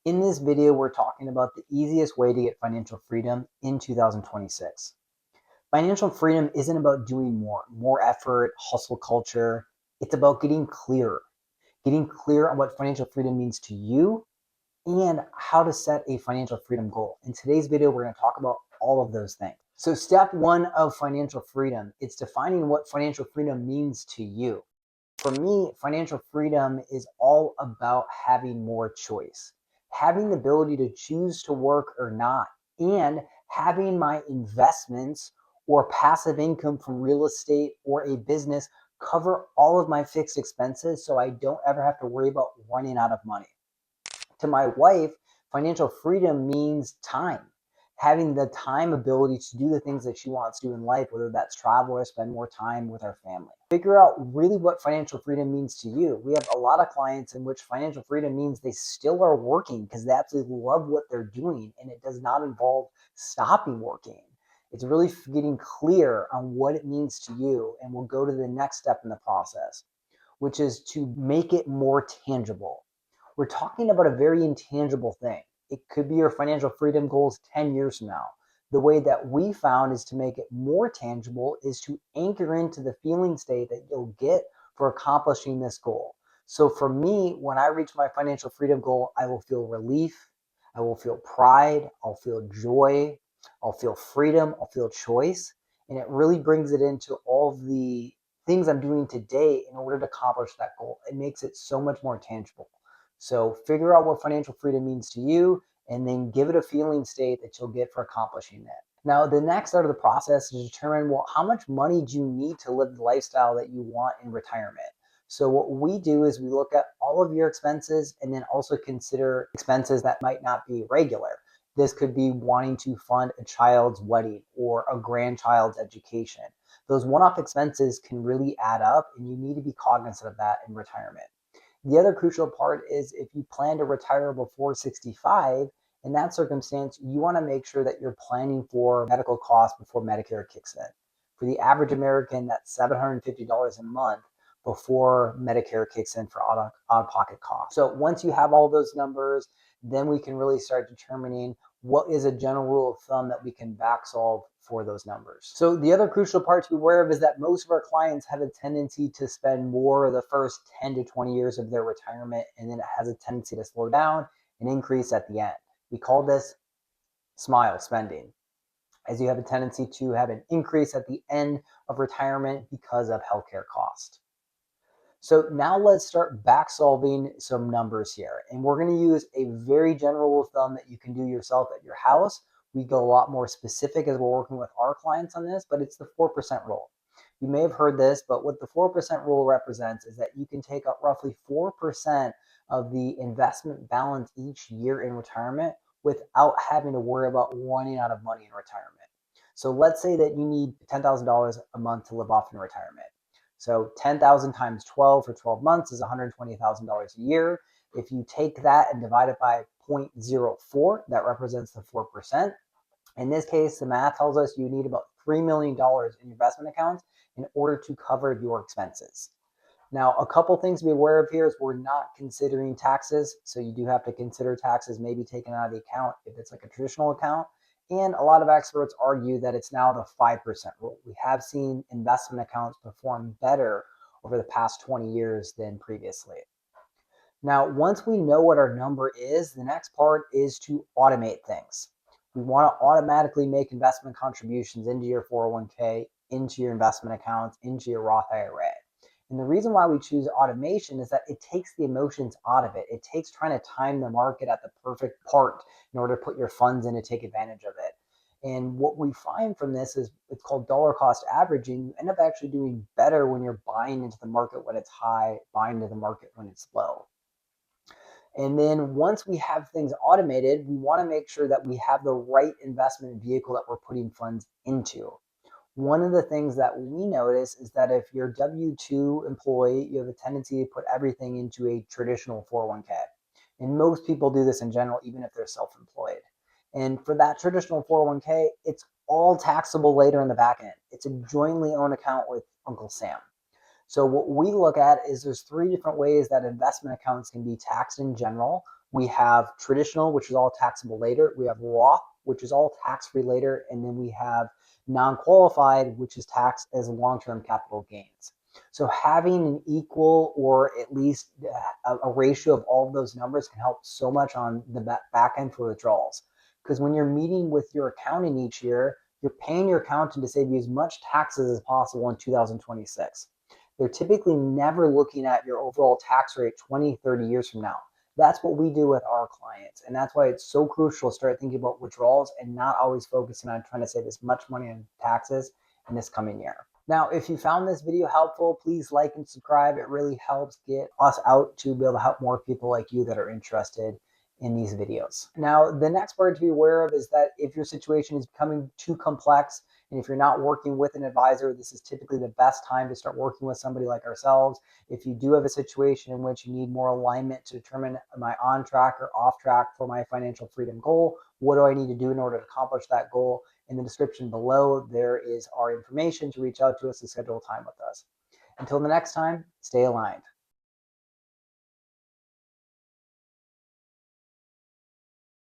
In this video, we're talking about the easiest way to get financial freedom in 2026. Financial freedom isn't about doing more effort, hustle culture. It's about getting clear on what financial freedom means to you and how to set a financial freedom goal. In today's video, we're going to talk about all of those things. So step one of financial freedom, it's defining what financial freedom means to you. For me, financial freedom is all about having more choice, having the ability to choose to work or not, and having my investments or passive income from real estate or a business cover all of my fixed expenses so I don't ever have to worry about running out of money. To my wife, financial freedom means time, having the time ability to do the things that she wants to do in life, whether that's travel or spend more time with our family. Figure out really what financial freedom means to you. We have a lot of clients in which financial freedom means they still are working because they absolutely love what they're doing, and it does not involve stopping working. It's really getting clear on what it means to you, and we'll go to the next step in the process, which is to make it more tangible. We're talking about a very intangible thing. It could be your financial freedom goals 10 years from now. The way that we found is to make it more tangible is to anchor into the feeling state that you'll get for accomplishing this goal. So for me, when I reach my financial freedom goal, I will feel relief, I will feel pride, I'll feel joy, I'll feel freedom, I'll feel choice. And it really brings it into all of the things I'm doing today in order to accomplish that goal. It makes it so much more tangible. So figure out what financial freedom means to you and then give it a feeling state that you'll get for accomplishing it. Now, the next part of the process is to determine, well, how much money do you need to live the lifestyle that you want in retirement? So what we do is we look at all of your expenses and then also consider expenses that might not be regular. This could be wanting to fund a child's wedding or a grandchild's education. Those one-off expenses can really add up, and you need to be cognizant of that in retirement. The other crucial part is if you plan to retire before 65, in that circumstance, you want to make sure that you're planning for medical costs before Medicare kicks in. For the average American, that's $750 a month before Medicare kicks in for out-of-pocket costs. So once you have all those numbers, then we can really start determining what is a general rule of thumb that we can back solve for those numbers. So the other crucial part to be aware of is that most of our clients have a tendency to spend more of the first 10 to 20 years of their retirement, and then it has a tendency to slow down and increase at the end. We call this smile spending, as you have a tendency to have an increase at the end of retirement because of healthcare cost. So now let's start back solving some numbers here. And we're going to use a very general rule of thumb that you can do yourself at your house. We go a lot more specific as we're working with our clients on this, but it's the 4% rule. You may have heard this, but what the 4% rule represents is that you can take up roughly 4% of the investment balance each year in retirement without having to worry about running out of money in retirement. So let's say that you need $10,000 a month to live off in retirement. So 10,000 times 12 for 12 months is $120,000 a year. If you take that and divide it by 0.04, that represents the 4%. In this case, the math tells us you need about $3 million in investment accounts in order to cover your expenses. Now, a couple things to be aware of here is we're not considering taxes. So you do have to consider taxes maybe taken out of the account if it's like a traditional account. And a lot of experts argue that it's now the 5% rule. We have seen investment accounts perform better over the past 20 years than previously. Now, once we know what our number is, the next part is to automate things. We want to automatically make investment contributions into your 401k, into your investment accounts, into your Roth IRA. And the reason why we choose automation is that it takes the emotions out of it. It takes trying to time the market at the perfect part in order to put your funds in to take advantage of it. And what we find from this is it's called dollar cost averaging. You end up actually doing better when you're buying into the market when it's high, buying into the market when it's low. And then once we have things automated, we want to make sure that we have the right investment vehicle that we're putting funds into. One of the things that we notice is that if you're a W-2 employee, you have a tendency to put everything into a traditional 401k. And most people do this in general, even if they're self-employed. And for that traditional 401k, it's all taxable later in the back end. It's a jointly owned account with Uncle Sam. So what we look at is there's 3 different ways that investment accounts can be taxed in general. We have traditional, which is all taxable later. We have Roth, which is all tax-free later. And then we have non-qualified, which is taxed as long-term capital gains. So having an equal or at least a ratio of all of those numbers can help so much on the back end for withdrawals. Because when you're meeting with your accountant each year, you're paying your accountant to save you as much taxes as possible in 2026. They're typically never looking at your overall tax rate 20, 30 years from now. That's what we do with our clients. And that's why it's so crucial to start thinking about withdrawals and not always focusing on trying to save as much money on taxes in this coming year. Now, if you found this video helpful, please like and subscribe. It really helps get us out to be able to help more people like you that are interested in these videos. Now, the next part to be aware of is that if your situation is becoming too complex, and if you're not working with an advisor, this is typically the best time to start working with somebody like ourselves. If you do have a situation in which you need more alignment to determine, am I on track or off track for my financial freedom goal? What do I need to do in order to accomplish that goal? In the description below, there is our information to reach out to us to schedule time with us. Until the next time, stay aligned.